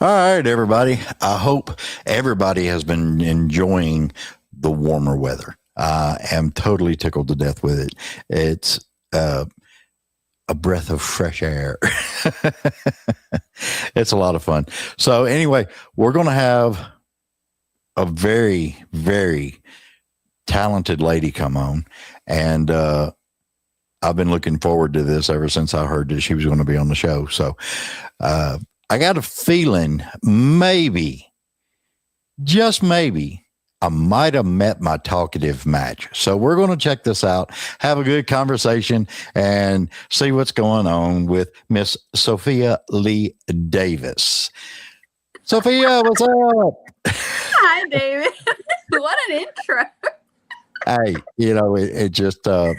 All right, everybody. I hope everybody has been enjoying the warmer weather. I am totally tickled to death with it. It's uh, a breath of fresh air. It's a lot of fun. So, anyway, we're going to have a very, very talented lady come on. And I've been looking forward to this ever since I heard that she was going to be on the show. So, uh, I got a feeling maybe just maybe I might have met my talkative match. So we're going to check this out, have a good conversation, and see what's going on with Miss Sofia Lee Davis. Sophia, what's up? Hi, David. What an intro. Hey, it just, I'm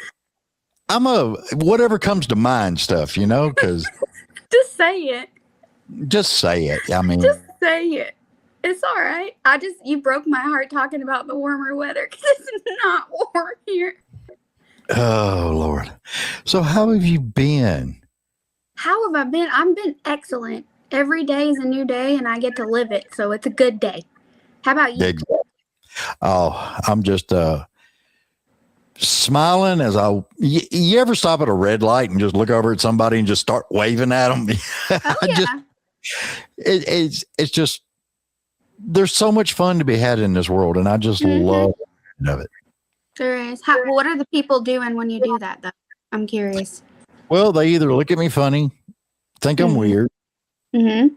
a whatever comes to mind stuff, because Just say it. just say it. I mean, Just say it. It's all right. You broke my heart talking about the warmer weather because it's not warm here. oh, Lord. So, how have you been? How have I been? I've been excellent. Every day is a new day and I get to live it. So it's a good day. How about you? Oh, I'm just smiling as you ever stop at a red light and just look over at somebody and just start waving at them? Oh, yeah. It's just, there's so much fun to be had in this world, and I just love it. There is. What are the people doing when you do that, though? I'm curious. Well, they either look at me funny, think I'm weird. I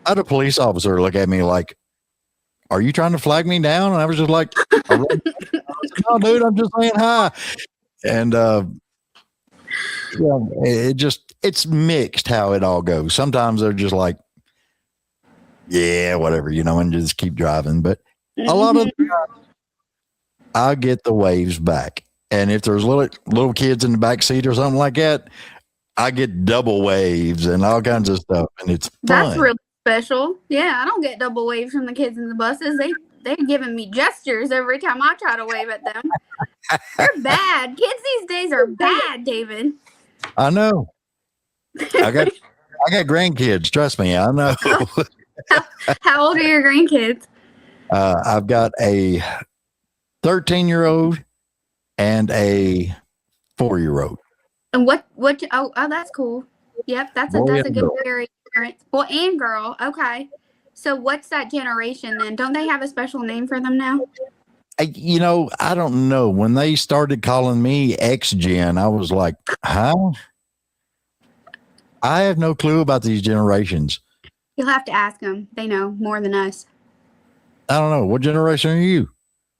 had a police officer look at me like, "Are you trying to flag me down?" And I was just like, "No, dude, I'm just saying hi." And it's mixed how it all goes. Sometimes they're just like, yeah, whatever, and just keep driving. But a lot of the time, I get the waves back. And if there's little kids in the back seat or something like that, I get double waves and all kinds of stuff. And it's fun. That's really special. Yeah, I don't get double waves from the kids in the buses. They're giving me gestures every time I try to wave at them. They're bad. Kids these days are bad, David. I know. I got grandkids. Trust me, I know. How old are your grandkids? I've got a 13-year-old and a 4-year-old. And what? Oh, that's cool. Yep, that's a good parent. Boy and girl. Okay. So what's that generation then? Don't they have a special name for them now? I don't know. When they started calling me X-Gen, I was like, huh? I have no clue about these generations. You'll have to ask them. They know more than us. I don't know. What generation are you?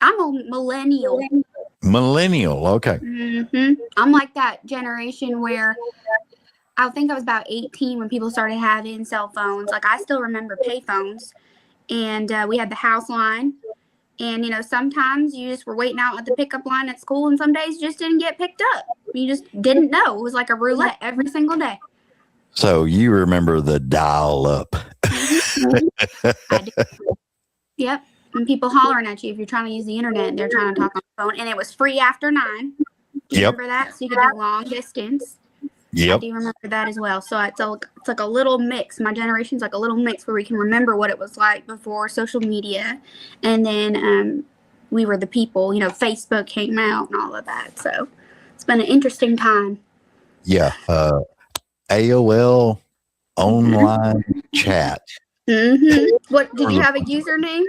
I'm a millennial. Millennial. Okay. I'm like that generation where I think I was about 18 when people started having cell phones. Like, I still remember payphones. And we had the house line. And, sometimes you just were waiting out at the pickup line at school. And some days you just didn't get picked up. You just didn't know. It was like a roulette every single day. So you remember the dial up. I do. Yep. And people hollering at you if you're trying to use the internet and they're trying to talk on the phone. And it was free after 9. Remember that? So you could do long distance. Yep. I do remember that as well. So it's like a little mix. My generation's like a little mix where we can remember what it was like before social media. And then we were the people, Facebook came out and all of that. So it's been an interesting time. Yeah. AOL online chat. What did you have a username?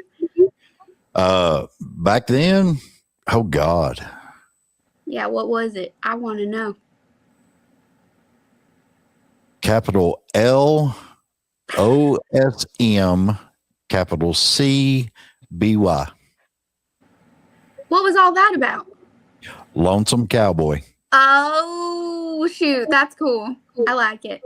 Back then, oh God. Yeah, what was it? I want to know. Capital LOSM, capital CBY. What was all that about? Lonesome Cowboy. Oh, shoot. That's cool. I like it.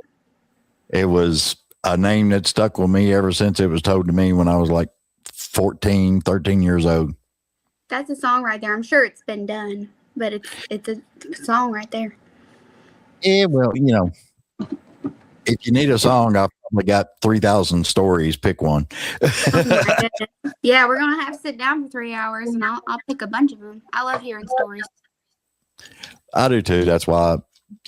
It was a name that stuck with me ever since it was told to me when I was like 13 years old. That's a song right there. I'm sure it's been done, but it's a song right there. Yeah, well, if you need a song, I've probably got 3,000 stories. Pick one. Oh, yeah, we're going to have to sit down for 3 hours, and I'll pick a bunch of them. I love hearing stories. I do, too. That's why,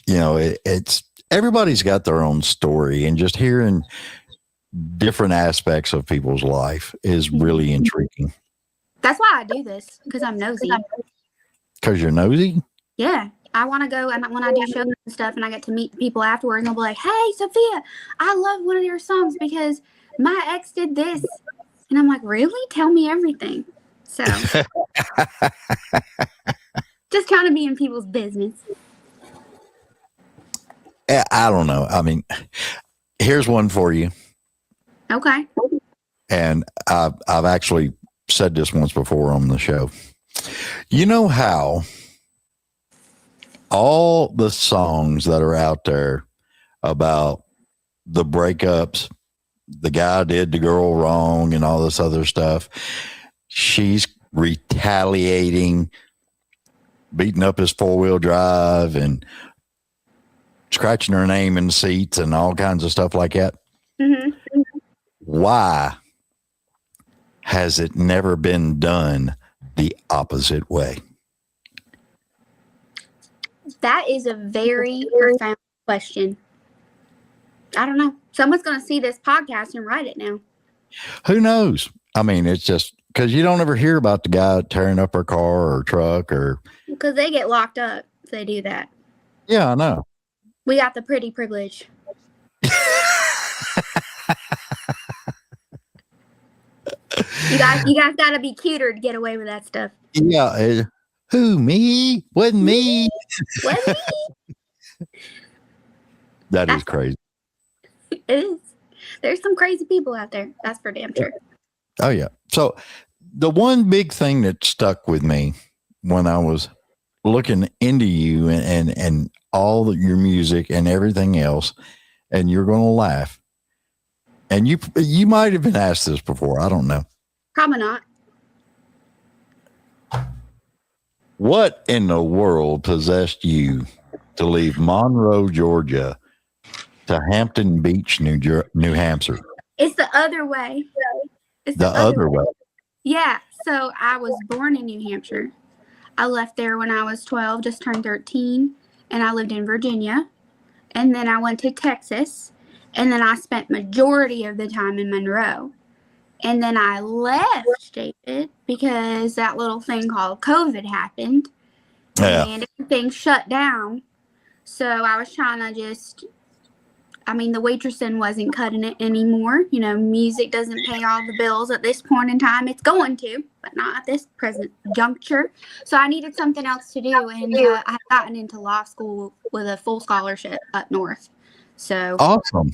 it's everybody's got their own story, and just hearing different aspects of people's life is really intriguing. That's why I do this, because I'm nosy. Because you're nosy? Yeah. I want to go, and when I do shows and stuff and I get to meet people afterwards, and they'll be like, hey, Sophia, I love one of your songs because my ex did this. And I'm like, really? Tell me everything. So just kind of be in people's business. I don't know. I mean, here's one for you. Okay. And I've actually said this once before on the show. You know how all the songs that are out there about the breakups, the guy did the girl wrong and all this other stuff, she's retaliating, beating up his 4-wheel drive and scratching her name in seats and all kinds of stuff like that. Mm-hmm. Why has it never been done the opposite way? That is a very profound question. I don't know. Someone's going to see this podcast and write it now. Who knows? I mean, it's just because you don't ever hear about the guy tearing up her car or truck or. Because they get locked up if they do that. Yeah, I know. We got the pretty privilege. You guys got to be cuter to get away with that stuff. Yeah. Who, me? Wasn't me. Wasn't me. That is crazy. It is. There's some crazy people out there. That's for damn sure. Oh, yeah. So the one big thing that stuck with me when I was looking into you and all your music and everything else, and you're going to laugh. And you might have been asked this before. I don't know. Probably not. What in the world possessed you to leave Monroe, Georgia, to Hampton Beach, New Hampshire? It's the other way. It's the other way. Yeah. So I was born in New Hampshire. I left there when I was 12, just turned 13, and I lived in Virginia. And then I went to Texas, and then I spent majority of the time in Monroe. And then I left, David, because that little thing called COVID happened. Yeah. And everything shut down. So I was trying to the waitressing wasn't cutting it anymore. You know, music doesn't pay all the bills at this point in time. It's going to, but not at this present juncture. So I needed something else to do. And I had gotten into law school with a full scholarship up north. So awesome.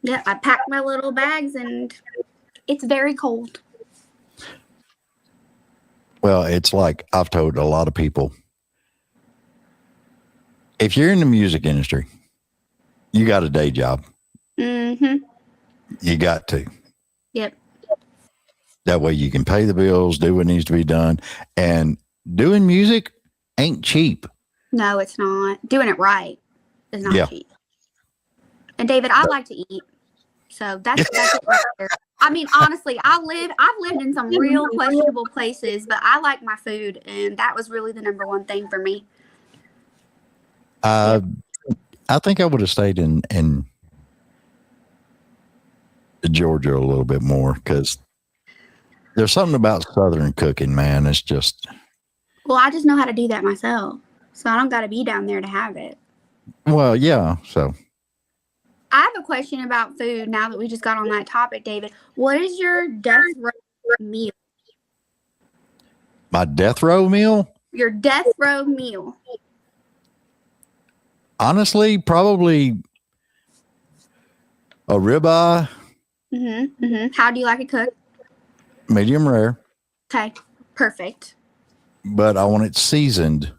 Yeah, I packed my little bags and it's very cold. Well, it's like I've told a lot of people, if you're in the music industry, you got a day job. Mm-hmm. You got to. Yep. That way you can pay the bills, do what needs to be done. And doing music ain't cheap. No, it's not. Doing it right is not cheap. And David, I like to eat. So that's it right there. I mean, honestly, I've lived in some real questionable places, but I like my food, and that was really the number one thing for me. I think I would have stayed in Georgia a little bit more because there's something about Southern cooking, man. It's just. Well, I just know how to do that myself, so I don't got to be down there to have it. Well, yeah. So. I have a question about food now that we just got on that topic, David. What is your death row meal? My death row meal? Your death row meal. Honestly, probably a ribeye. Mm-hmm. Mm-hmm. How do you like it cooked? Medium rare. Okay. Perfect. But I want it seasoned.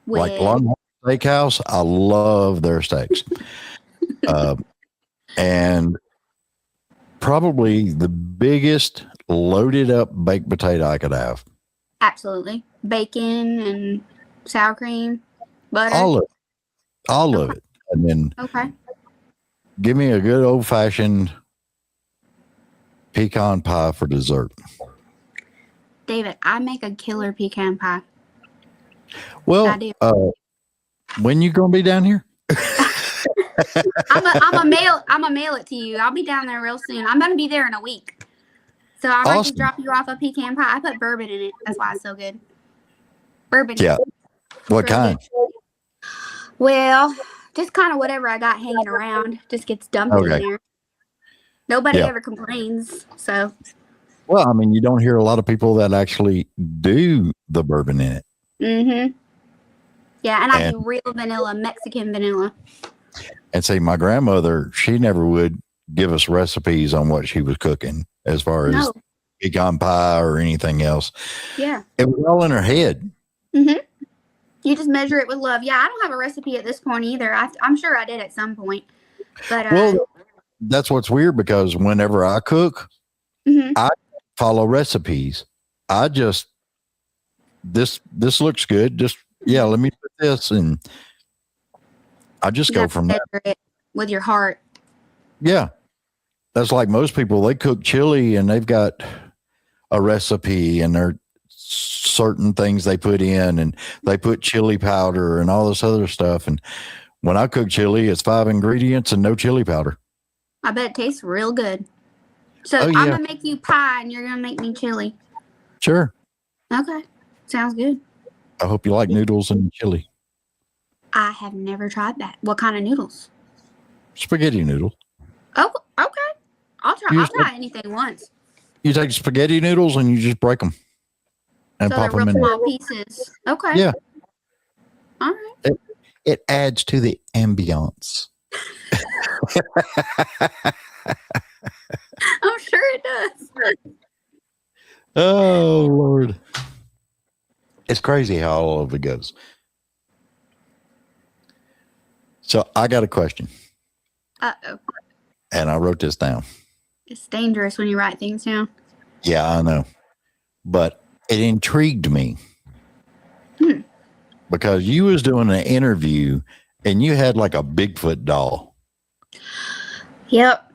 With... Like Longhorn Steakhouse, I love their steaks. And probably the biggest loaded up baked potato I could have. Absolutely. Bacon and sour cream, butter. All of it. And then give me a good old fashioned pecan pie for dessert. David, I make a killer pecan pie. Well, when you gonna be down here? I'm a mail it to you. I'll be down there real soon. I'm gonna be there in a week. So I might just Awesome. drop you off a pecan pie. I put bourbon in it. That's why it's so good. Bourbon. Yeah. What Really kind? good. Well, just kind of whatever I got hanging around just gets dumped in Okay. there. Nobody Yeah. ever complains. So Well, I mean, you don't hear a lot of people that actually do the bourbon in it. mm-hmm. Yeah, and I And- do real vanilla, Mexican vanilla. And see, my grandmother, she never would give us recipes on what she was cooking as far as No. pecan pie or anything else. Yeah. It was all in her head. Mm-hmm. You just measure it with love. Yeah, I don't have a recipe at this point either. I'm sure I did at some point. But Well, that's what's weird because whenever I cook, mm-hmm. I follow recipes. I just this looks good. Just let me put this, and I just go from there. It with your heart. Yeah, that's like most people. They cook chili and they've got a recipe and there are certain things they put in, and they put chili powder and all this other stuff. And when I cook chili, it's 5 ingredients and no chili powder. I bet it tastes real good. So I'm gonna make you pie, and you're gonna make me chili. Sure. Okay, sounds good. I hope you like noodles and chili. I have never tried that. What kind of noodles? Spaghetti noodle. Oh, okay. I'll try anything once. You take spaghetti noodles and you just break them and So pop they're them real in. small pieces. Okay. Yeah. All right. It adds to the ambiance. I'm sure it does. Oh, Lord. It's crazy how all of it goes. So I got a question. Uh-oh. And I wrote this down. It's dangerous when you write things down. Yeah, I know. But it intrigued me. Because you was doing an interview and you had like a Bigfoot doll. Yep.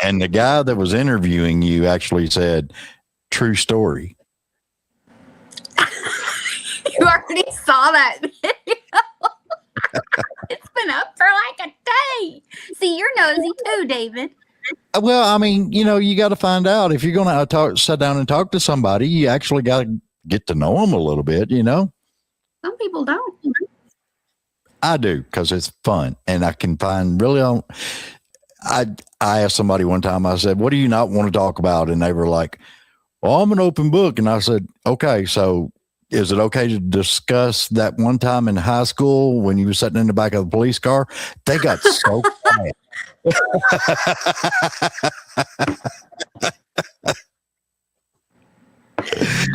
And the guy that was interviewing you actually said, true story. You already saw that video. It's been up for like a day. See, you're nosy too, David. Well, I mean, you got to find out if you're going to sit down and talk to somebody, you actually got to get to know them a little bit, Some people don't. I do because it's fun and I can find really. I asked somebody one time, I said, what do you not want to talk about? And they were like, well, I'm an open book. And I said, okay, so is it okay to discuss that one time in high school when you were sitting in the back of the police car? They got so quiet.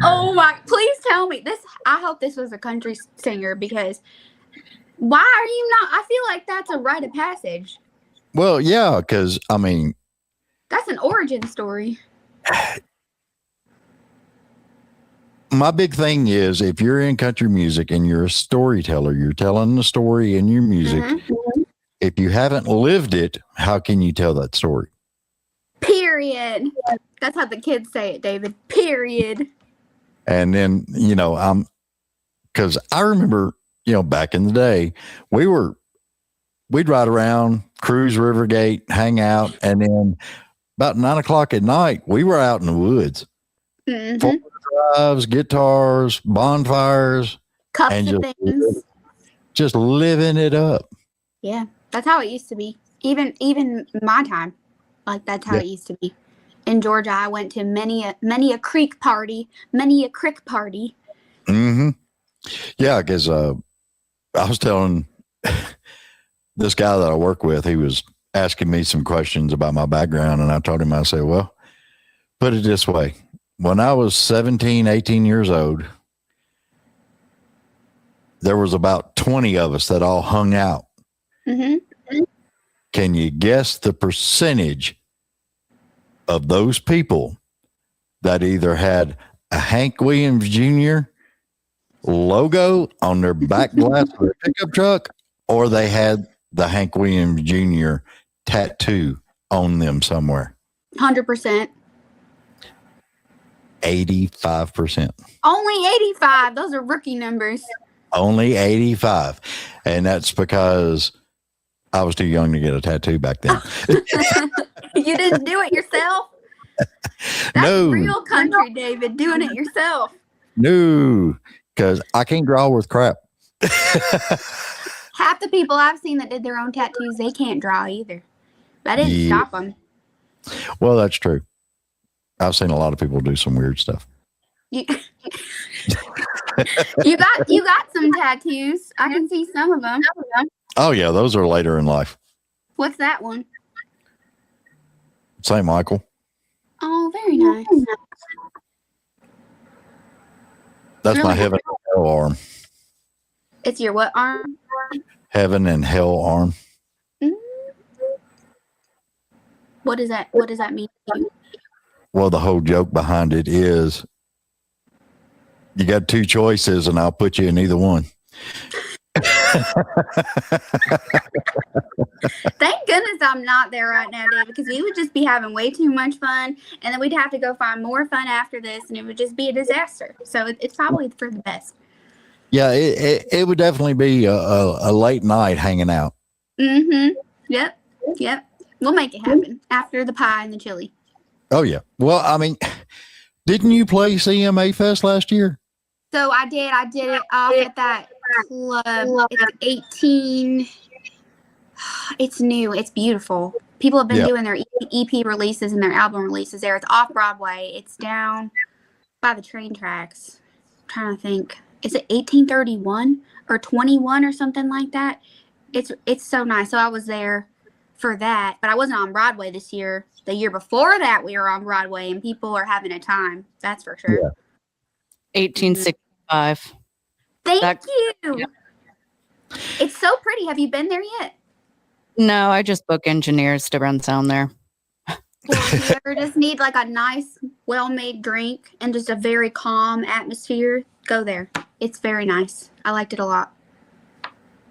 Oh my, please tell me this. I hope this was a country singer because why are you not? I feel like that's a rite of passage. Well, yeah, because I mean, that's an origin story. My big thing is if you're in country music and you're a storyteller, you're telling the story in your music. Mm-hmm. If you haven't lived it, how can you tell that story? Period. That's how the kids say it, David. Period. And then, because I remember, back in the day, we'd ride around, cruise Rivergate, hang out. And then about 9:00 at night, we were out in the woods. Mm-hmm. 4-wheel drives, guitars, bonfires. Cups and of things. Just living it up. Yeah, that's how it used to be. Even my time, like that's how it used to be. In Georgia, I went to many a creek party, Mm-hmm. Yeah, because I was telling this guy that I work with, he was asking me some questions about my background, and I told him, I said, well, put it this way. When I was 17, 18 years old, there was about 20 of us that all hung out. Mm-hmm. Can you guess the percentage of those people that either had a Hank Williams Jr. logo on their back glass of their pickup truck, or they had the Hank Williams Jr. tattoo on them somewhere? 100%. 85%. Only 85. Those are rookie numbers. Only 85. And that's because I was too young to get a tattoo back then. You didn't do it yourself? That's No. real country, David, doing it yourself. No, because I can't draw with crap. Half the people I've seen that did their own tattoos, they can't draw either. That didn't stop them. Well, that's true. I've seen a lot of people do some weird stuff. You got some tattoos. I can see some of them. Oh yeah, those are later in life. What's that one? St. Michael. Oh, very nice. That's really my heaven and hell arm. It's your what arm? Heaven and hell arm. What does that mean to you? Well, the whole joke behind it is you got two choices and I'll put you in either one. Thank goodness I'm not there right now, David, because we would just be having way too much fun, and then we'd have to go find more fun after this, and it would just be a disaster. So it's probably for the best. Yeah, it would definitely be a late night hanging out. Mm-hmm. Yep. We'll make it happen after the pie and the chili. Oh, yeah. Well, I mean, didn't you play CMA Fest last year? So I did. I did it off at that club. It's 18. It's new. It's beautiful. People have been doing their EP releases and their album releases there. It's off Broadway. It's down by the train tracks. I'm trying to think. Is it 1831 or 21 or something like that? It's so nice. So I was there for that, but I wasn't on Broadway this year. The year before that, we were on Broadway, and people are having a time. That's for sure. Yeah. 1865. Thank you. Yeah. It's so pretty. Have you been there yet? No, I just book engineers to run sound there. Well, if you ever just need like a nice, well-made drink and just a very calm atmosphere, go there. It's very nice. I liked it a lot.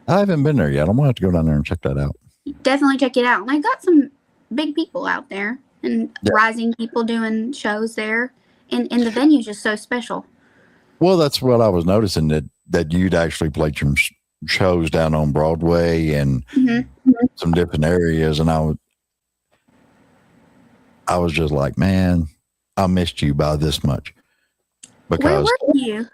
I haven't been there yet. I'm going to have to go down there and check that out. Definitely check it out. And I got some big people out there and rising people doing shows there. And the venue's just so special. Well, that's what I was noticing, that you'd actually played some shows down on Broadway and some different areas. And I was just like, man, I missed you by this much. Because where were you?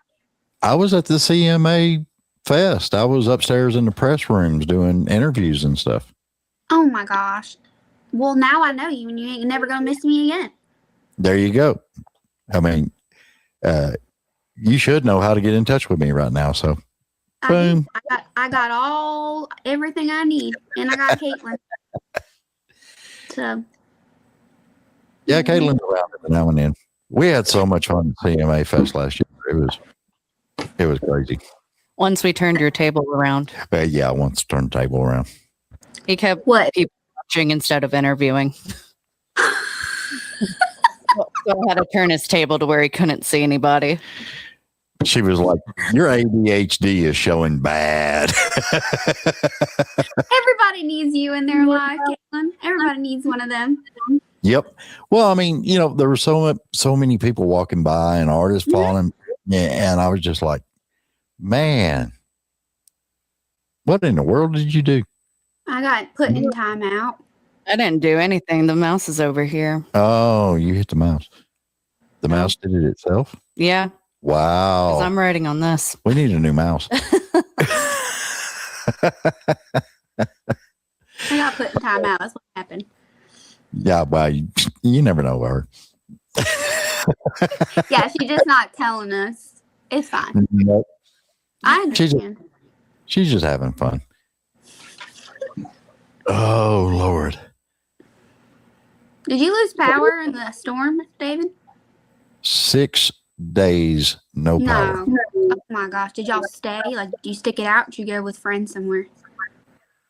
I was at the CMA Fest. I was upstairs in the press rooms doing interviews and stuff. Oh my gosh. Well, now I know you and you ain't never going to miss me again. There you go. I mean, you should know how to get in touch with me right now. So, boom. I got everything I need, and I got Caitlin. So, yeah, Caitlin's around every now and then. We had so much fun at CMA Fest last year. It was crazy. Once we turned your table around. Yeah, once turned the table around. He kept people watching instead of interviewing. So I had to turn his table to where he couldn't see anybody. She was like, your ADHD is showing bad. Everybody needs you in their life, Caitlin. Everybody needs one of them. Yep. Well, I mean, there were so many people walking by and artists falling. Yeah, and I was just like, man, what in the world did you do? I got put in timeout. I didn't do anything. The mouse is over here. Oh, you hit the mouse. The mouse did it itself? Yeah. Wow. Because I'm writing on this. We need a new mouse. I got put in timeout. That's what happened. Yeah, well, you never know her. Yeah, she's just not telling us. It's fine. Nope. I understand. She's just having fun. Oh, Lord. Did you lose power in the storm, David? 6 days, no power. Oh my gosh. Did y'all stay? Like, did you stick it out? Or did you go with friends somewhere?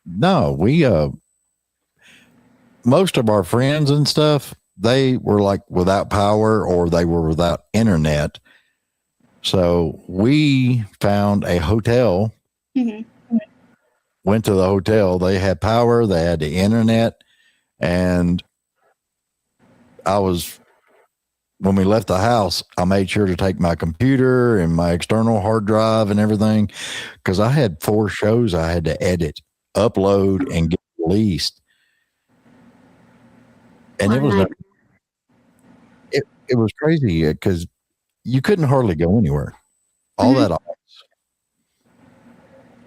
No, we, most of our friends and stuff, they were like without power or they were without internet. So we found a hotel, went to the hotel. They had power, they had the internet, and when we left the house, I made sure to take my computer and my external hard drive and everything, because I had 4 shows I had to edit, upload, and get least. And What it a was nightmare. it was crazy because you couldn't hardly go anywhere. All Mhm. that ice.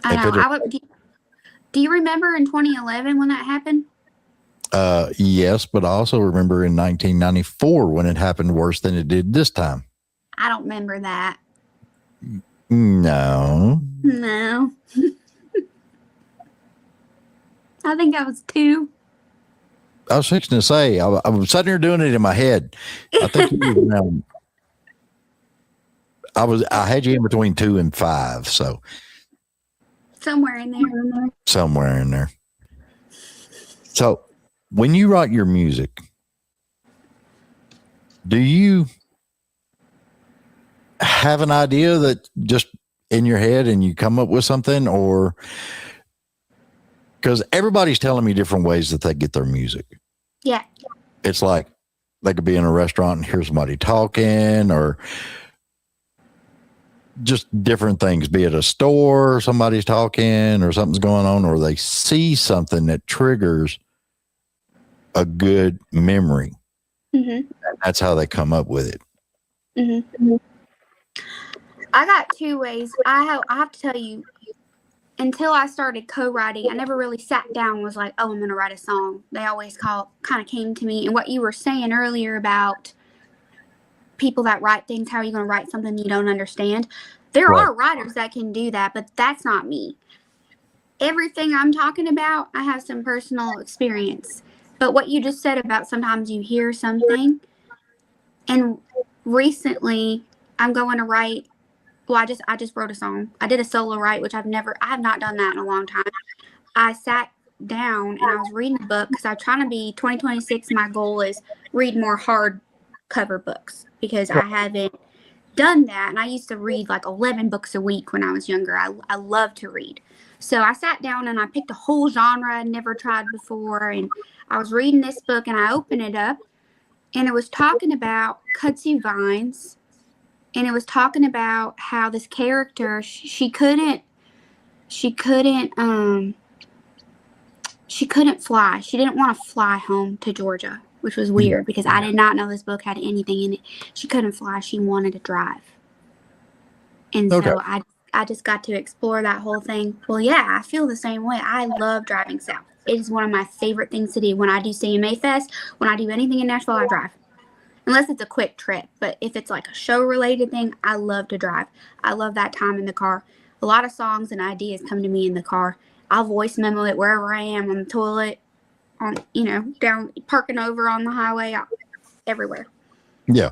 I If know. it, Do you remember in 2011 when that happened? yes, but I also remember in 1994 when it happened worse than it did this time. I don't remember that. No. No. I think I was 2. I was fixing to say, I was sitting here doing it in my head. I think you were around, I had you in between 2 and 5. So Somewhere in there. somewhere in there. So when you write your music, do you have an idea that just in your head and you come up with something, or because everybody's telling me different ways that they get their music? Yeah. It's like they could be in a restaurant and hear somebody talking, or just different things, be it a store, somebody's talking or something's going on, or they see something that triggers a good memory. Mm-hmm. That's how they come up with it. Mm-hmm. I got 2 ways. I have to tell you, until I started co-writing, I never really sat down and was like, oh, I'm going to write a song. They always kind of came to me. And what you were saying earlier about people that write things, how are you going to write something you don't understand? There Right. are writers that can do that, but that's not me. Everything I'm talking about, I have some personal experience. But what you just said about sometimes you hear something, and recently I'm going to write. Well, I just wrote a song. I did a solo write, which I have not done that in a long time. I sat down and I was reading a book because I'm trying to be 2026. My goal is read more hardcover books because I haven't done that. And I used to read like 11 books a week when I was younger. I love to read. So I sat down and I picked a whole genre I'd never tried before. And I was reading this book and I opened it up and it was talking about kudzu vines. And it was talking about how this character, she couldn't fly. She didn't want to fly home to Georgia, which was weird because I did not know this book had anything in it. She couldn't fly. She wanted to drive. And Okay. so I just got to explore that whole thing. Well, yeah, I feel the same way. I love driving south. It is one of my favorite things to do. When I do CMA Fest, when I do anything in Nashville, I drive. Unless it's a quick trip. But if it's like a show-related thing, I love to drive. I love that time in the car. A lot of songs and ideas come to me in the car. I'll voice memo it wherever I am, on the toilet, on, down, parking over on the highway, everywhere. Yeah.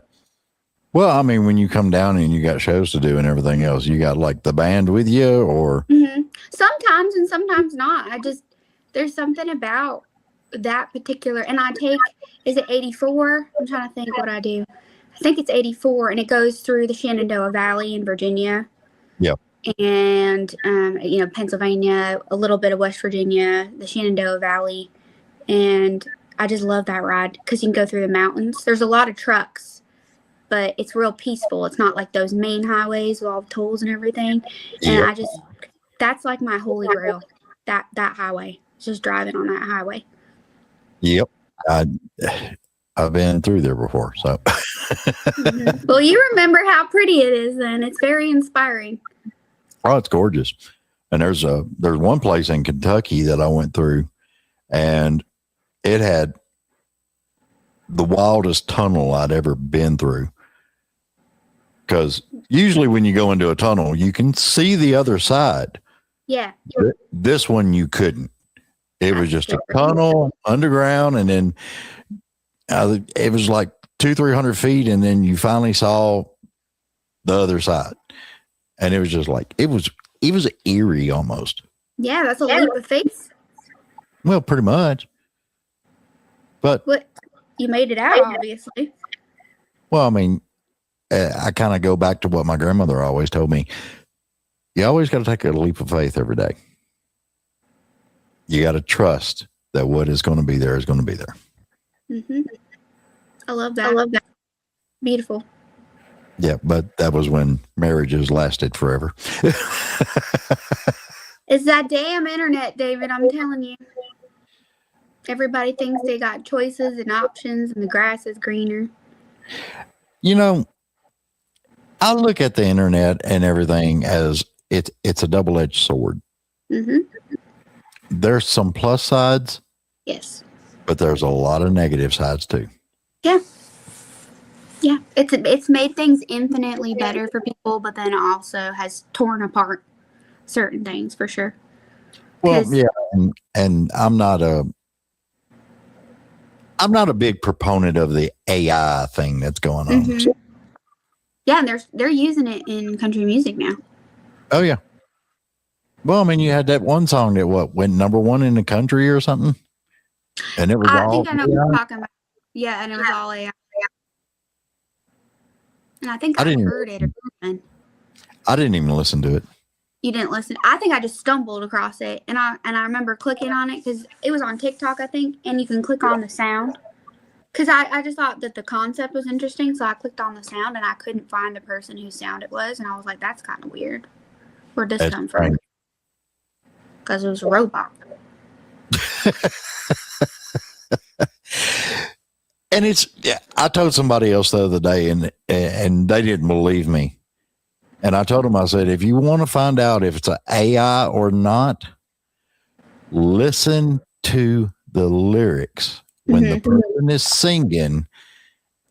Well, I mean, when you come down and you got shows to do and everything else, you got like the band with you, or Sometimes and sometimes not. There's something about that particular, and is it 84? I'm trying to think what I do. I think it's 84, and it goes through the Shenandoah Valley in Virginia. Yeah. And, Pennsylvania, a little bit of West Virginia, the Shenandoah Valley. And I just love that ride because you can go through the mountains. There's a lot of trucks, but it's real peaceful. It's not like those main highways with all the tolls and everything. And Yep. that's like my holy grail, that highway, just driving on that highway. Yep. I've been through there before. So, Well, you remember how pretty it is, then. It's very inspiring. oh, it's gorgeous. And there's one place in Kentucky that I went through, and it had the wildest tunnel I'd ever been through. Because usually when you go into a tunnel, you can see the other side. Yeah. This one you couldn't. It was just a tunnel underground, and then it was like 200-300 feet, and then you finally saw the other side, and it was just like it was eerie almost. Yeah, that's a leap of faith. Well, pretty much. But you made it out, obviously. Well, I mean, I kind of go back to what my grandmother always told me. You always got to take a leap of faith every day. You got to trust that what is going to be there is going to be there. Mm-hmm. I love that. Beautiful. Yeah, but that was when marriages lasted forever. It's that damn internet, David. I'm telling you. Everybody thinks they got choices and options and the grass is greener. You know, I look at the internet and everything as it's a double-edged sword. Mm-hmm. There's some plus sides, Yes. but there's a lot of negative sides too. Yeah. Yeah. It's made things infinitely better for people, but then also has torn apart certain things for sure. Well, 'Cause- yeah, and I'm not a big proponent of the AI thing that's going on. Mhm. So- yeah, and they're using it in country music now. oh yeah. Well, I mean, you had that one song that went number one in the country or something, and it was I all think I know what AI. you're talking about. Yeah, and it was all AI. And I think I I didn't heard it or something. I didn't even listen to it. You didn't listen. I think I just stumbled across it, and I remember clicking on it because it was on TikTok, I think, and you can click on the sound. Because I just thought that the concept was interesting, so I clicked on the sound, and I couldn't find the person whose sound it was, and I was like, "That's kind of weird. Where'd this That's come from?" strange. Because it was a robot. And I told somebody else the other day, and they didn't believe me. And I told them, I said, if you want to find out if it's an AI or not, listen to the lyrics when the person is singing.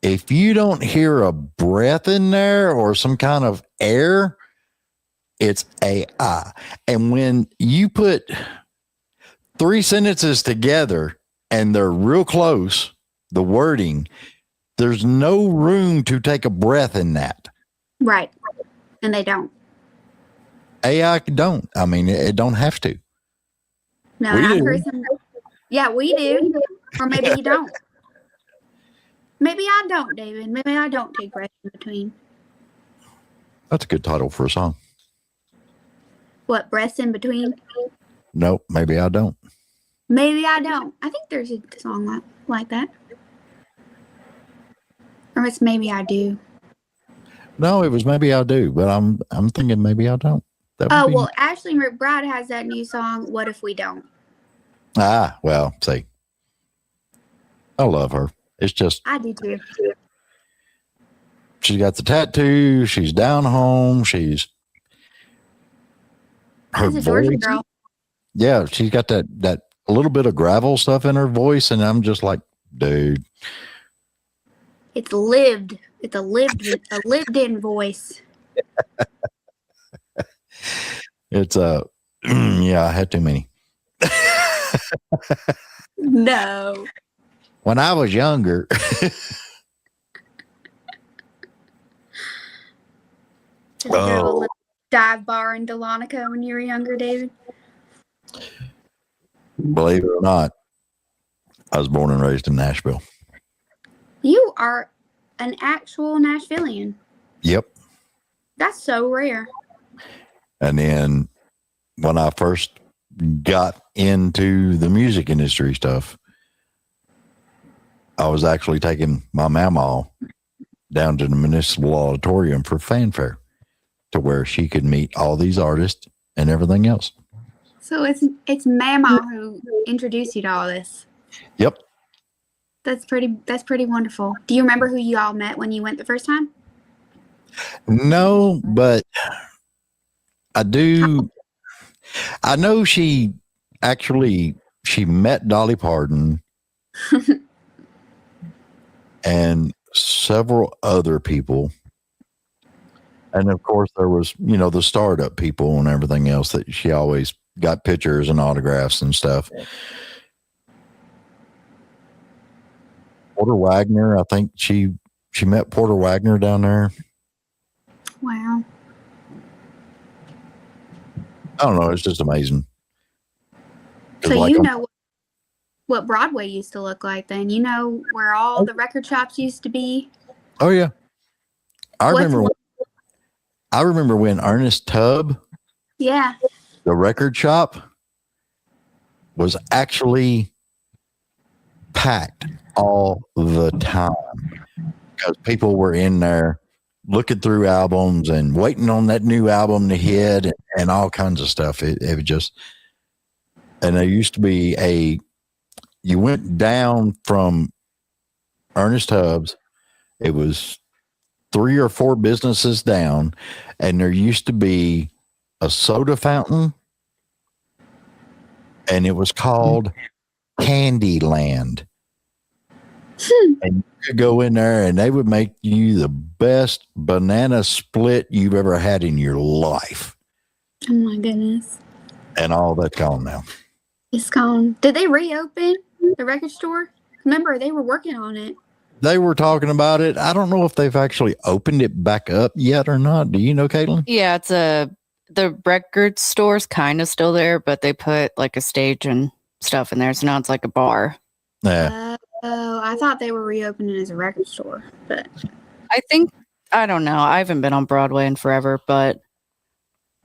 If you don't hear a breath in there or some kind of air, it's AI. And when you put 3 sentences together and they're real close, the wording, there's no room to take a breath in that. Right. And they don't. AI don't. I mean, it don't have to. No, We and I've do. heard some. Yeah, we do. Or maybe you don't. Maybe I don't, David. Maybe I don't take breaths in between. That's a good title for a song. What, breaths in between? Nope, maybe I don't. Maybe I don't. I think there's a song like that. Or it's maybe I do. No, it was maybe I do, but I'm thinking maybe I don't. That would Oh, be- well, Ashley McBride has that new song, What If We Don't? well, see, I love her. It's just I do too. she's got the tattoo. She's down home. She's her She's a Georgia voice. girl. Yeah, she's got that a little bit of gravel stuff in her voice, and I'm just like, dude. It's lived. It's a lived in voice. It's yeah, I had too many. No. When I was younger, Did you go to a little dive bar in Dahlonega when you were younger, David? believe it or not, I was born and raised in Nashville. You are an actual Nashvilleian. Yep. That's so rare. And then when I first got into the music industry stuff, I was actually taking my mama down to the municipal auditorium for fanfare to where she could meet all these artists and everything else. So it's Mama who introduced you to all this. Yep. That's pretty wonderful. Do you remember who you all met when you went the first time? No, but I do. I know she met Dolly Parton and several other people. And of course there was, the startup people and everything else that she always got pictures and autographs and stuff. Porter Wagner, I think she met Porter Wagner down there. Wow. I don't know. It's just amazing. So Like, you know what Broadway used to look like then. You know where all the record shops used to be. oh yeah. I What's remember when Ernest Tubb, Yeah. the record shop, was actually packed all the time because people were in there looking through albums and waiting on that new album to hit and all kinds of stuff. It was just, and there used to be you went down from Ernest Hub's. It was 3 or 4 businesses down, and there used to be a soda fountain, and it was called Candyland. And you could go in there, and they would make you the best banana split you've ever had in your life. Oh my goodness. And all that's gone now. It's gone. Did they reopen the record store? Remember, they were working on it. They were talking about it. I don't know if they've actually opened it back up yet or not. Do you know, Caitlin? Yeah, the record store's kind of still there, but they put like a stage and stuff in there, so now it's like a bar. Yeah. Oh, I thought they were reopening as a record store, but I don't know. I haven't been on Broadway in forever, but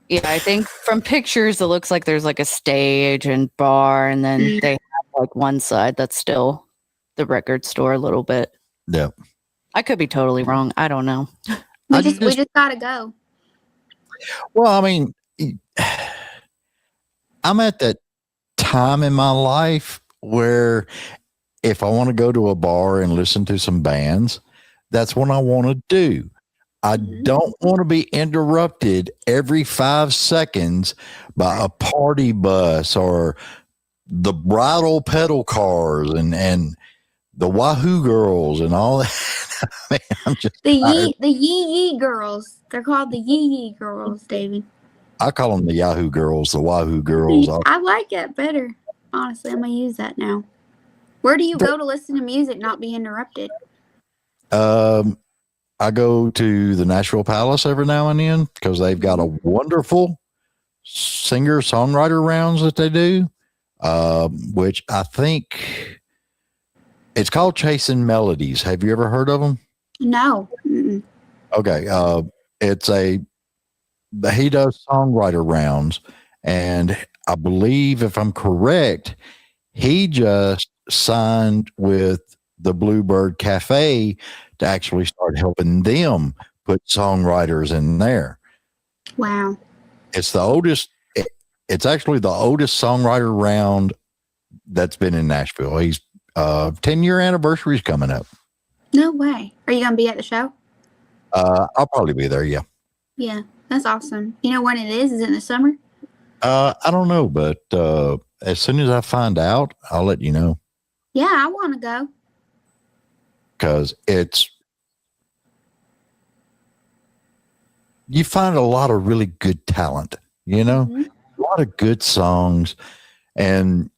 yeah, I think from pictures it looks like there's like a stage and bar, and then they have like one side that's still the record store a little bit. Yeah. I could be totally wrong. I don't know. we just gotta go. Well, I mean, I'm at that time in my life where if I want to go to a bar and listen to some bands, that's what I want to do. I don't want to be interrupted every 5 seconds by a party bus or the bridal pedal cars and the Wahoo girls and all that. Man, I'm just the yee girls. They're called the yee girls, David. I call them the Yahoo girls, the Wahoo girls. I like it better. Honestly, I'm gonna use that now. Where do you go to listen to music, not be interrupted? I go to the Nashville Palace every now and then because they've got a wonderful singer-songwriter rounds that they do, which I think it's called Chasing Melodies. Have you ever heard of them? No. Mm-mm. Okay. He does songwriter rounds, and I believe, if I'm correct, he just signed with the Bluebird Cafe to actually start helping them put songwriters in there. Wow. It's the oldest. It's actually the oldest songwriter round that's been in Nashville. He's 10-year anniversary is coming up. No way. Are you gonna be at the show? I'll probably be there. Yeah. Yeah, that's awesome. You know when it is? Is it in the summer? I don't know, but as soon as I find out, I'll let you know. Yeah, I want to go. Because you find a lot of really good talent, a lot of good songs. And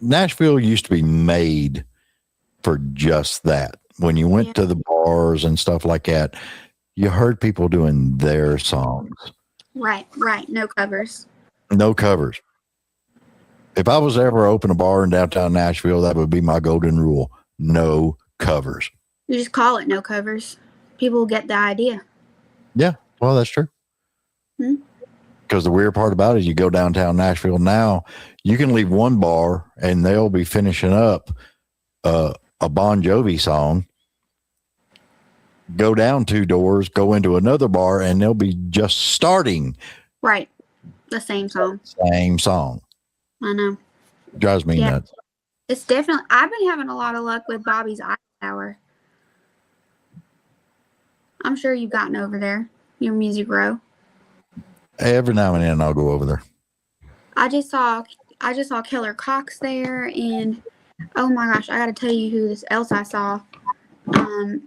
Nashville used to be made for just that. When you went to the bars and stuff like that, you heard people doing their songs. Right. No covers. No covers. If I was ever open a bar in downtown Nashville, that would be my golden rule. No covers. You just call it no covers. People will get the idea. Yeah, well, that's true. Because the weird part about it is you go downtown Nashville now, you can leave one bar and they'll be finishing up a Bon Jovi song, go down 2 doors, go into another bar, and they'll be just starting. Right. The same song. Same song. I know. Drives me nuts. It's definitely, I've been having a lot of luck with Bobby's Ice Hour. I'm sure you've gotten over there, your music row. Every now and then I'll go over there. I just saw Killer Cox there, and oh my gosh, I got to tell you who else I saw.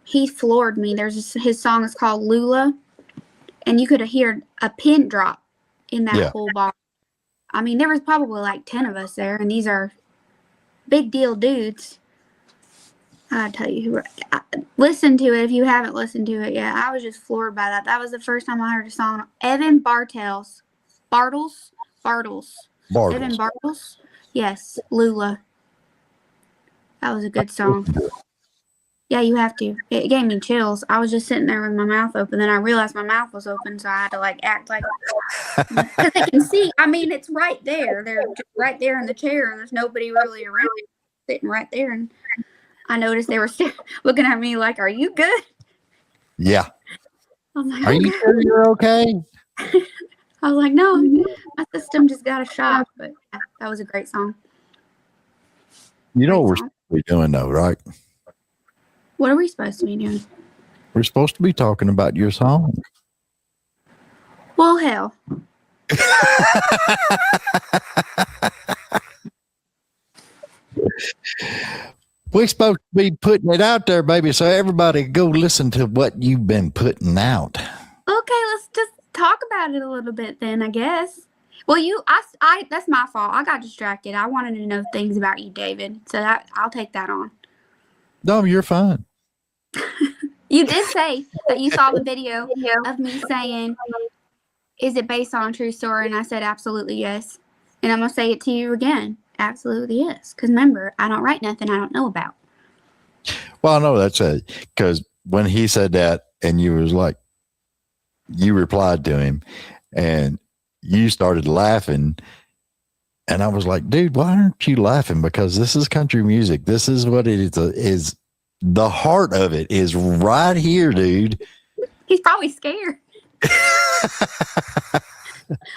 He floored me. His song is called Lula, and you could have heard a pin drop in that whole bar. I mean, there was probably like 10 of us there, and these are big deal dudes. I'll tell you listen to it if you haven't listened to it yet. I was just floored by that. That was the first time I heard a song. Evan Bartels. Bartles. Evan Bartles. Yes, Lula. That was a good song. Yeah, you have to. It gave me chills. I was just sitting there with my mouth open. Then I realized my mouth was open, so I had to act like because they can see. I mean, it's right there. They're just right there in the chair, and there's nobody really around, sitting right there. And I noticed they were looking at me like, "Are you good?" Yeah. I'm like, "Are you sure you're okay?" I was like, "No, my system just got a shot." But yeah, that was a great song. You know Great what we're song. supposed to be doing, though, right? What are we supposed to be doing? We're supposed to be talking about your song. Well, hell. We're supposed to be putting it out there, baby, so everybody go listen to what you've been putting out. Okay, let's just talk about it a little bit then, I guess. Well, I that's my fault. I got distracted. I wanted to know things about you, David. So I'll take that on. No, you're fine. You did say that you saw the video of me saying, "Is it based on a true story?" And I said, "Absolutely yes." And I'm gonna say it to you again. Absolutely yes. Because remember, I don't write nothing I don't know about. Well, I know that's it. Because when he said that, and you was like, you replied to him, and you started laughing. And I was like, dude, why aren't you laughing? Because this is country music. This is what it is. The heart of it is right here, dude. He's probably scared.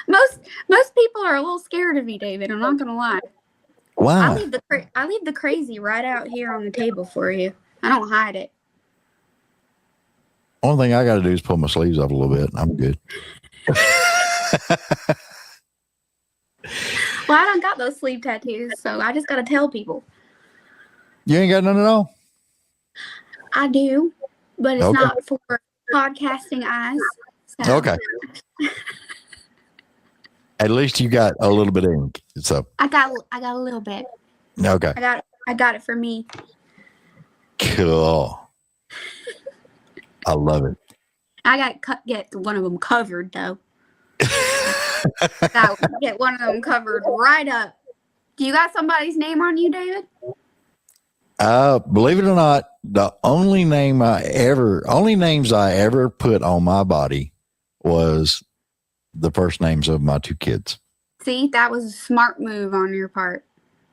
Most people are a little scared of me, David. I'm not gonna lie. Why? I leave the crazy right out here on the table for you. I don't hide it. Only thing I got to do is pull my sleeves up a little bit. I'm good. Well, I don't got those sleeve tattoos, so I just gotta tell people. You ain't got none at all? I do, but it's Okay. not for podcasting eyes. So. Okay. At least you got a little bit of ink. So I got a little bit. okay. I got it for me. Cool. I love it. I got get one of them covered though. Get one of them covered right up. Do you got somebody's name on you, David? Believe it or not, the only names I ever put on my body was the first names of my two kids. See, that was a smart move on your part.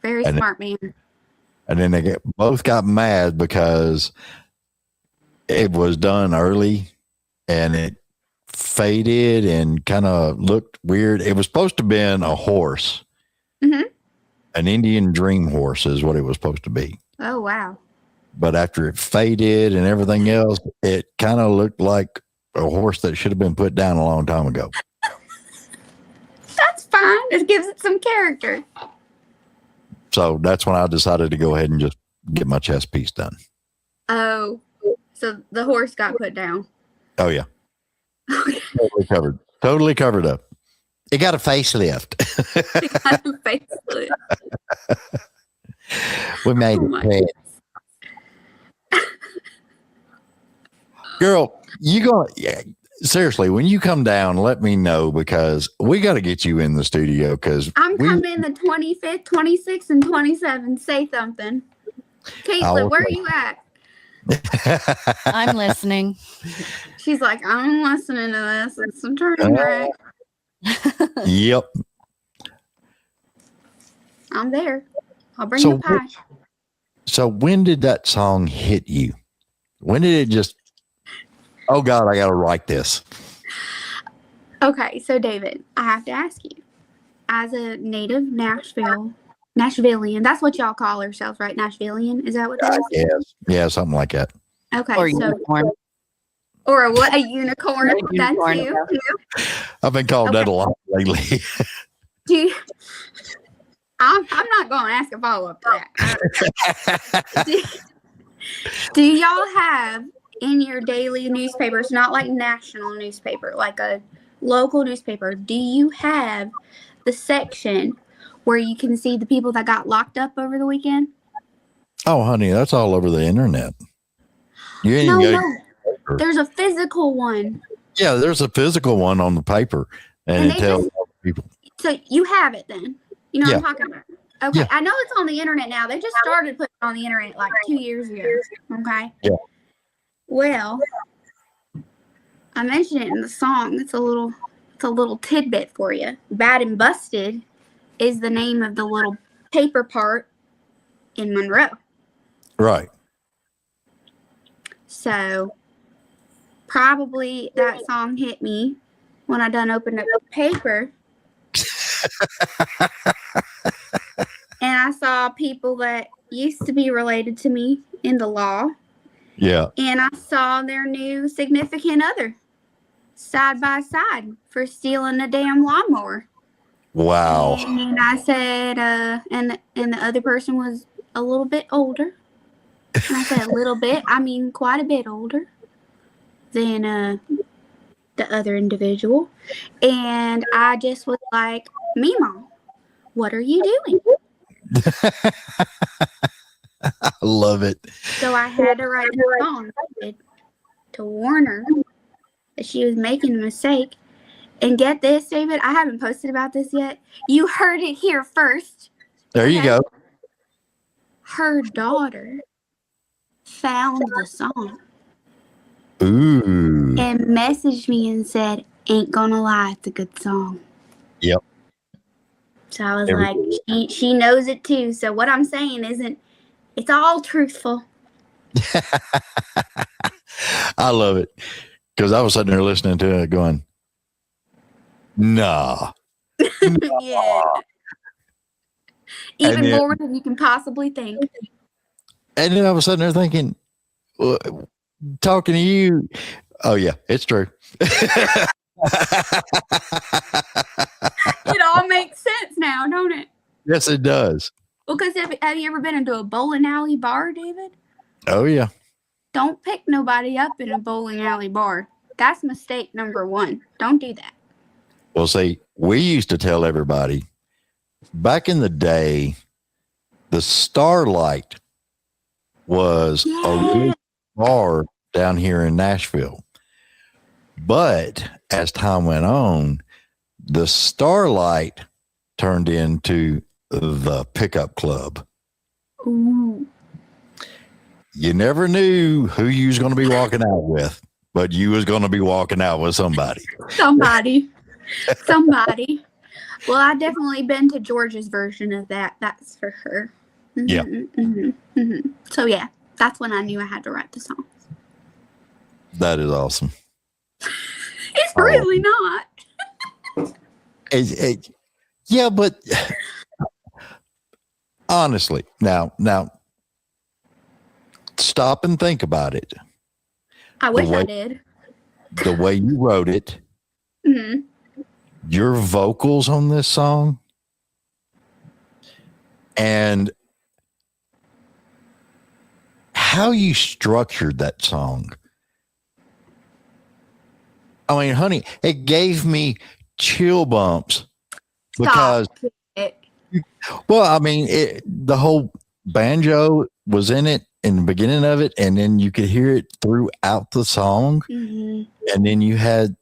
Very smart, man. And then they both got mad because it was done early and it faded and kind of looked weird. It was supposed to have been a horse. Mm-hmm. An Indian dream horse is what it was supposed to be. Oh, wow. But after it faded and everything else, it kind of looked like a horse that should have been put down a long time ago. That's fine. It gives it some character. So that's when I decided to go ahead and just get my chest piece done. Oh, so the horse got put down. Oh, yeah. Totally covered up. It got a facelift. It got a facelift. We made it. Girl, seriously, when you come down, let me know because we got to get you in the studio because I'm coming the 25th, 26th, and 27th. Say something. Caitlin, where are you at? I'm listening. She's like, I'm listening to this. It's a turning track. Yep. I'm there. I'll bring the pie. So when did that song hit you? When did it just, oh God, I got to write this? Okay, so David, I have to ask you, as a native Nashvilleian, that's what y'all call yourselves, right? Nashvilleian, is that what that is? Yes. Yeah, something like that. Okay, Or so unicorn. or what? A unicorn? A unicorn. That too. I've been called that a lot lately. I'm not going to ask a follow up to that. Do y'all have in your daily newspapers, not like national newspaper, like a local newspaper, do you have the section where you can see the people that got locked up over the weekend? Oh, honey, that's all over the internet. You ain't No. There's a physical one. Yeah, there's a physical one on the paper, and it tells people. So you have it then. You know Yeah. what I'm talking about. Okay. Yeah. I know it's on the internet now. They just started putting it on the internet like 2 years ago. Okay. Yeah. Well, I mentioned it in the song. It's a little tidbit for you. Bad and Busted is the name of the little paper part in Monroe. Right. So probably that song hit me when I done opened up the paper. And I saw people that, used to be related to me in the law, Yeah. and I saw their new significant other side by side for stealing a damn lawnmower. Wow. And I said, and the other person was a little bit older. And I said a little bit, I mean quite a bit older than the other individual. And I just was like, Meemaw, what are you doing? I love it. So I had to write a song to warn her that she was making a mistake. And get this, David, I haven't posted about this yet. You heard it here first. There you go. Her daughter found the song Ooh. and messaged me and said, ain't gonna lie, it's a good song. Yep. So I was like, she knows it too. So what I'm saying isn't, it's all truthful. I love it. Because I was sitting there listening to it going, nah. Yeah. Even then, more than you can possibly think. And then I was sitting there thinking, talking to you. Oh, yeah, it's true. It all makes sense now, don't it? Yes, it does. Well, because have you ever been into a bowling alley bar, David? Oh, yeah. Don't pick nobody up in a bowling alley bar. That's mistake number one. Don't do that. Well, see, we used to tell everybody back in the day, the Starlight was a real bar down here in Nashville. But as time went on, the Starlight turned into the pickup club. Ooh. You never knew who you was going to be walking out with, but you was going to be walking out with somebody. Somebody. Well, I definitely been to George's version of that. That's for sure. Mm-hmm, Yeah. Mm-hmm, mm-hmm. So yeah, that's when I knew I had to write the song. That is awesome. It's really not. Yeah, but honestly, now stop and think about it. I wish I did. The way you wrote it, Mm-hmm. your vocals on this song, and how you structured that song. I mean, honey, it gave me chill bumps because, well, I mean, the whole banjo was in it in the beginning of it, and then you could hear it throughout the song. Mm-hmm. And then you had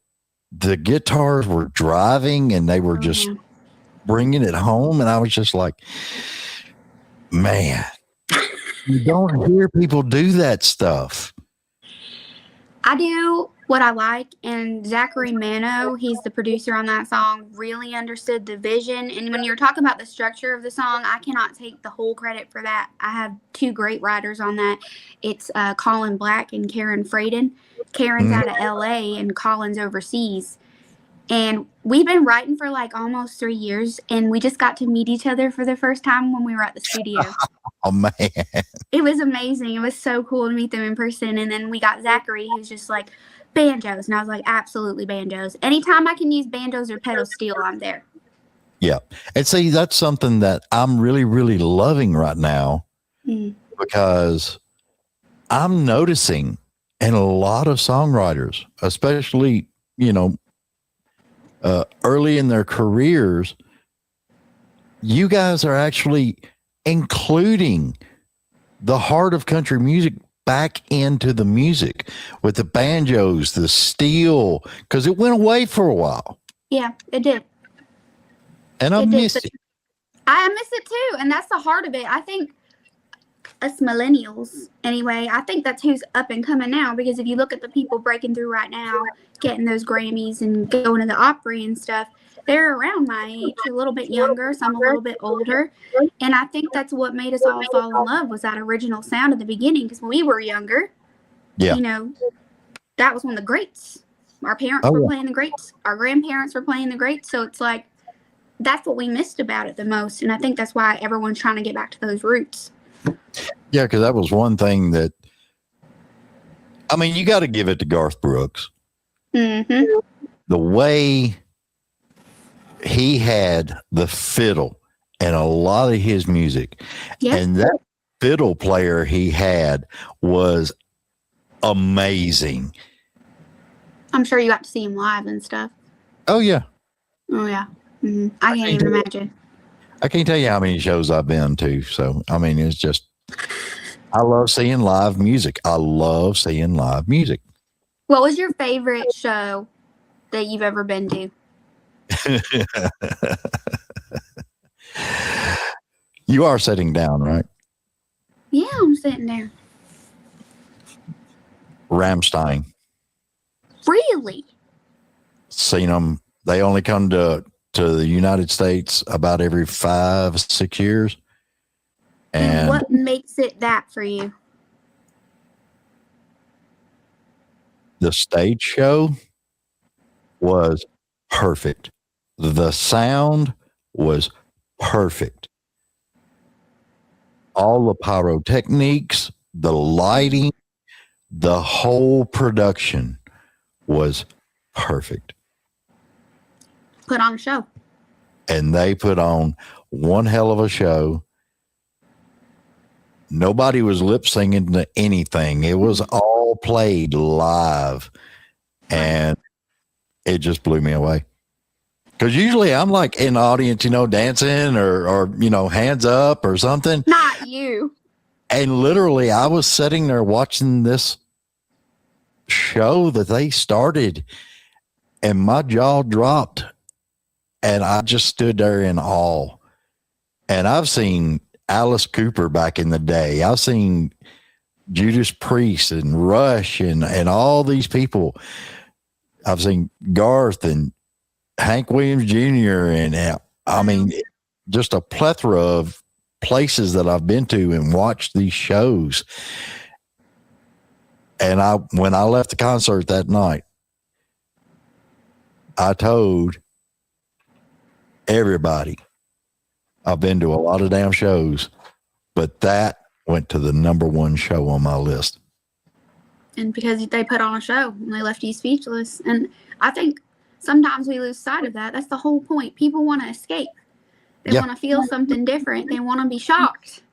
the guitars were driving and they were just bringing it home. And I was just like, man, you don't hear people do that stuff. I do what I like, and Zachary Mano, he's the producer on that song, really understood the vision. And when you're talking about the structure of the song, I cannot take the whole credit for that. I have two great writers on that. It's Colin Black and Karen Fraden. Karen's out of LA and Colin's overseas. And we've been writing for like almost 3 years, and we just got to meet each other for the first time when we were at the studio. Oh, man. It was amazing. It was so cool to meet them in person. And then we got Zachary, who's just like, banjos. And I was like, absolutely banjos. Anytime I can use banjos or pedal steel, I'm there. Yeah. And see, that's something that I'm really, really loving right now because I'm noticing in a lot of songwriters, especially, early in their careers, you guys are actually including the heart of country music back into the music with the banjos, the steel, because it went away for a while. Yeah, it did. And I miss it. I miss it too. And that's the heart of it. I think us millennials, anyway, I think that's who's up and coming now, because if you look at the people breaking through right now, getting those Grammys and going to the Opry and stuff, they're around my age, a little bit younger, some a little bit older. And I think that's what made us all fall in love was that original sound at the beginning, because when we were younger, that was one of the greats. Our parents were playing the greats. Our grandparents were playing the greats. So it's like, that's what we missed about it the most. And I think that's why everyone's trying to get back to those roots. Yeah, because that was one thing that, I mean, you got to give it to Garth Brooks. Mm-hmm. The way he had the fiddle and a lot of his music, Yeah. and that fiddle player he had was amazing. I'm sure you got to see him live and stuff. Oh, yeah. Oh, yeah. Mm-hmm. I can't even imagine. I can't tell you how many shows I've been to. So, I mean, it's just, I love seeing live music. I love seeing live music. What was your favorite show that you've ever been to? You are sitting down, right? Yeah, I'm sitting there. Ramstein. Really? Seen them. They only come to the United States about every 5-6 years. And what makes it that for you? The stage show was perfect. The sound was perfect. All the pyrotechnics, the lighting, the whole production was perfect. Put on a show. And they put on one hell of a show. Nobody was lip singing to anything. It was all played live. And it just blew me away. Because usually I'm like in the audience, dancing or hands up or something. Not you. And literally I was sitting there watching this show that they started and my jaw dropped and I just stood there in awe. And I've seen Alice Cooper back in the day. I've seen Judas Priest and Rush and all these people. I've seen Garth and Hank Williams Jr. and I mean, just a plethora of places that I've been to and watched these shows. And when I left the concert that night, I told everybody, I've been to a lot of damn shows, but that went to the number one show on my list. And because they put on a show and they left you speechless. And I think sometimes we lose sight of that. That's the whole point. People want to escape. They want to feel something different. They want to be shocked.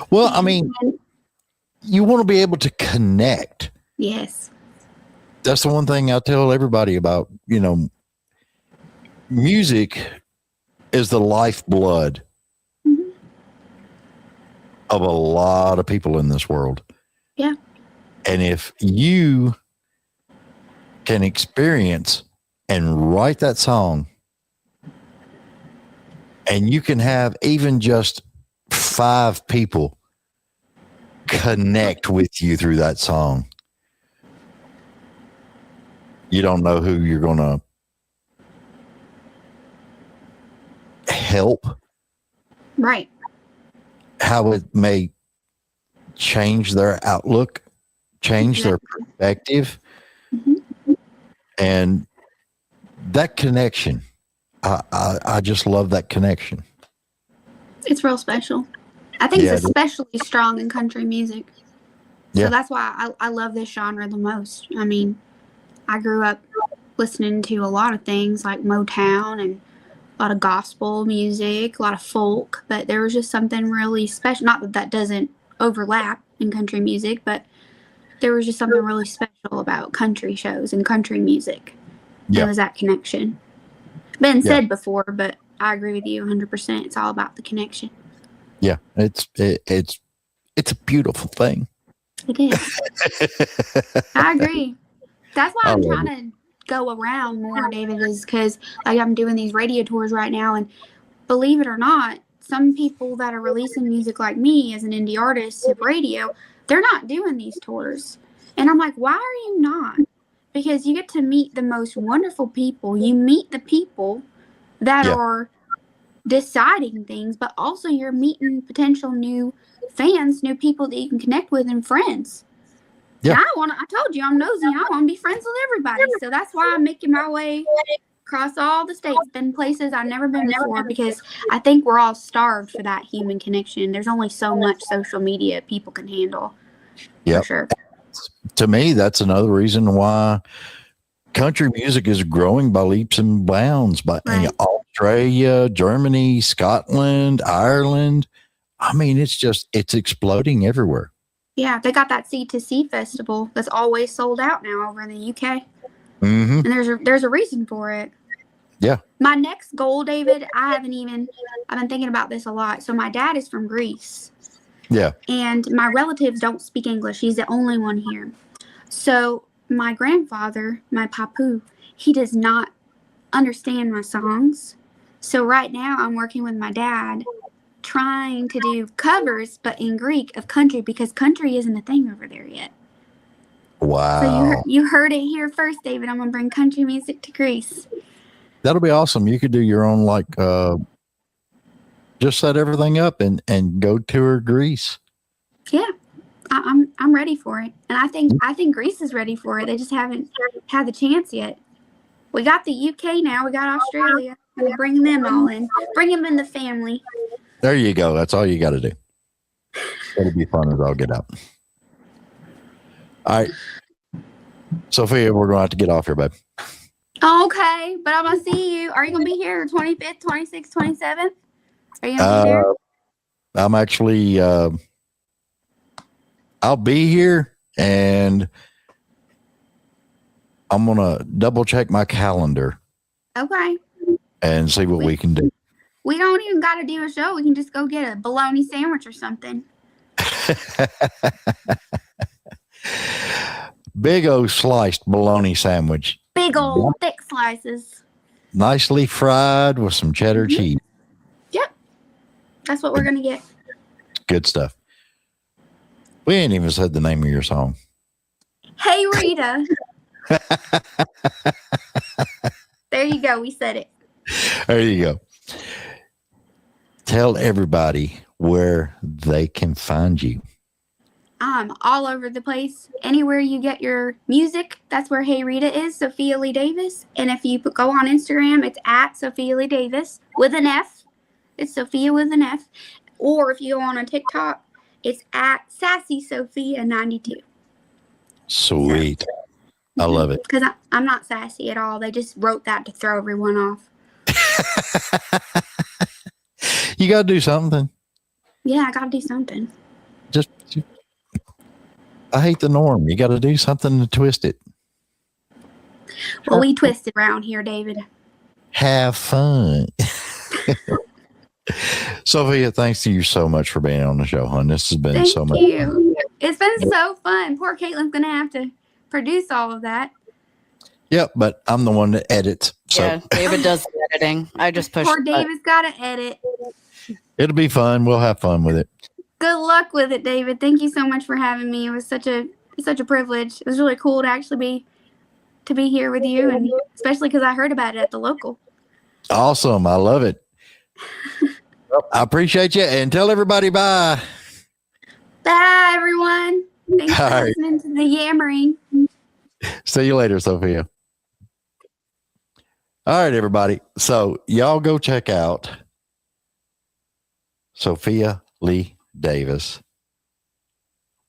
Well, I mean, you want to be able to connect. Yes. That's the one thing I tell everybody about, music is the lifeblood of a lot of people in this world. Yeah. And if you can experience and write that song, and you can have even just 5 people connect with you through that song, you don't know who you're going to help. Right. How it may change their outlook, change their perspective. Mm-hmm. And that connection, I just love that connection. It's real special. I think it's especially strong in country music. So that's why I love this genre the most. I mean, I grew up listening to a lot of things like Motown and a lot of gospel music, a lot of folk, but there was just something really special. Not that that doesn't overlap in country music, but there was just something really special about country shows and country music. Yeah. It was that connection. Been said before, but I agree with you 100%. It's all about the connection. Yeah, it's a beautiful thing. It is. I agree. That's why I'm trying to go around more, David, is because I'm doing these radio tours right now, and believe it or not, some people that are releasing music like me as an indie artist of radio, they're not doing these tours. And I'm like, why are you not? Because you get to meet the most wonderful people. You meet the people that are deciding things, but also you're meeting potential new fans, new people that you can connect with, and friends. Yeah. And I told you I'm nosy. I want to be friends with everybody. So that's why I'm making my way across all the states, been places I've never been before because I think we're all starved for that human connection. There's only so much social media people can handle. Yep. For sure. To me, that's another reason why country music is growing by leaps and bounds. By Right. Australia, Germany, Scotland, Ireland. I mean, it's exploding everywhere. Yeah, they got that C2C festival that's always sold out now over in the UK. Mm-hmm. And there's a reason for it. Yeah. My next goal, David, I've been thinking about this a lot. So my dad is from Greece. Yeah. And my relatives don't speak English. He's the only one here. So my grandfather, my papu, he does not understand my songs. So right now I'm working with my dad trying to do covers, but in Greek of country, because country isn't a thing over there yet. Wow. So you heard it here first, David. I'm going to bring country music to Greece. That'll be awesome. You could do your own, just set everything up and go tour Greece. Yeah, I'm ready for it. And I think Greece is ready for it. They just haven't had the chance yet. We got the UK now. We got Australia. I'm going to bring them all in. Bring them in the family. There you go. That's all you got to do. It'll be fun as all get out. All right. Sophia, we're going to have to get off here, babe. Okay, but I'm going to see you. Are you going to be here 25th, 26th, 27th? Are you going to be there? I'm actually, I'll be here, and I'm going to double check my calendar. Okay. And see what we can do. We don't even got to do a show. We can just go get a bologna sandwich or something. Big old sliced bologna sandwich. Big old thick slices. Nicely fried with some cheddar cheese. Yep. That's what we're going to get. Good stuff. We ain't even said the name of your song. Hey, Rita. There you go. We said it. There you go. Tell everybody where they can find you. All over the place. Anywhere you get your music, that's where Hey Rita is, Sofia Lee Davis. And if you go on Instagram, it's at Sofia Lee Davis with an F. It's Sophia with an F. Or if you go on a TikTok, it's at Sassy Sophia 92. Sweet. I love it. Because I'm not sassy at all. They just wrote that to throw everyone off. You got to do something. Yeah, I got to do something. I hate the norm. You got to do something to twist it. Well, we twist it around here, David. Have fun. Sophia, thanks to you so much for being on the show, hon. This has been so much fun. It's been so fun. Poor Caitlin's going to have to produce all of that. Yep, but I'm the one that edits. So. Yeah, David does the editing. I just push. Poor David's got to edit. It'll be fun. We'll have fun with it. Good luck with it, David. Thank you so much for having me. It was such a privilege. It was really cool to actually be here with you, and especially because I heard about it at the local. Awesome. I love it. I appreciate you, and tell everybody bye. Bye, everyone. Thanks for listening to the yammering. See you later, Sophia. All right, everybody. So y'all go check out Sofia Lee Davis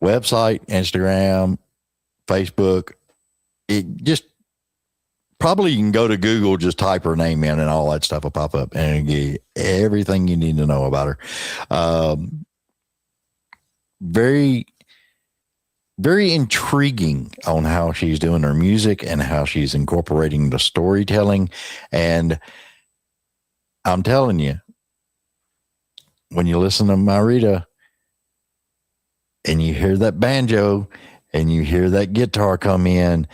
website, Instagram, Facebook. It just probably you can go to Google, just type her name in and all that stuff will pop up and give you everything you need to know about her. Very, very intriguing on how she's doing her music and how she's incorporating the storytelling. And I'm telling you, when you listen to my Rita and you hear that banjo and you hear that guitar come in,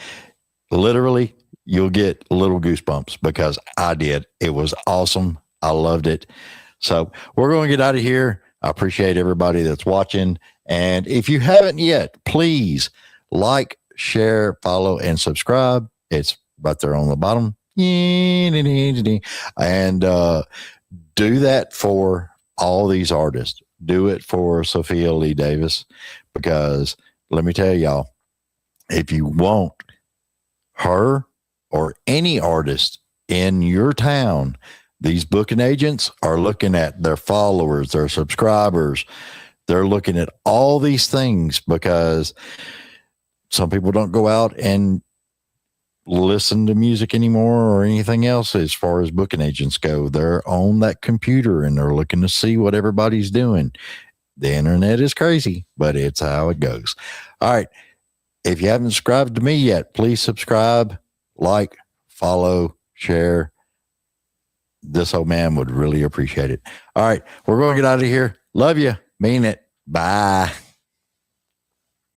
literally you'll get little goosebumps because I did. It was awesome. I loved it. So we're going to get out of here. I appreciate everybody that's watching. And if you haven't yet, please like, share, follow, and subscribe. It's right there on the bottom. And do that for all these artists. Do it for Sofia Lee Davis, because let me tell y'all, if you want her or any artist in your town, these booking agents are looking at their followers, their subscribers. They're looking at all these things because some people don't go out and listen to music anymore or anything else as far as booking agents go. They're on that computer and they're looking to see what everybody's doing. The internet is crazy, but it's how it goes. All right. If you haven't subscribed to me yet, please subscribe, like, follow, share. This old man would really appreciate it. All right. We're going to get out of here. Love you. Mean it. Bye.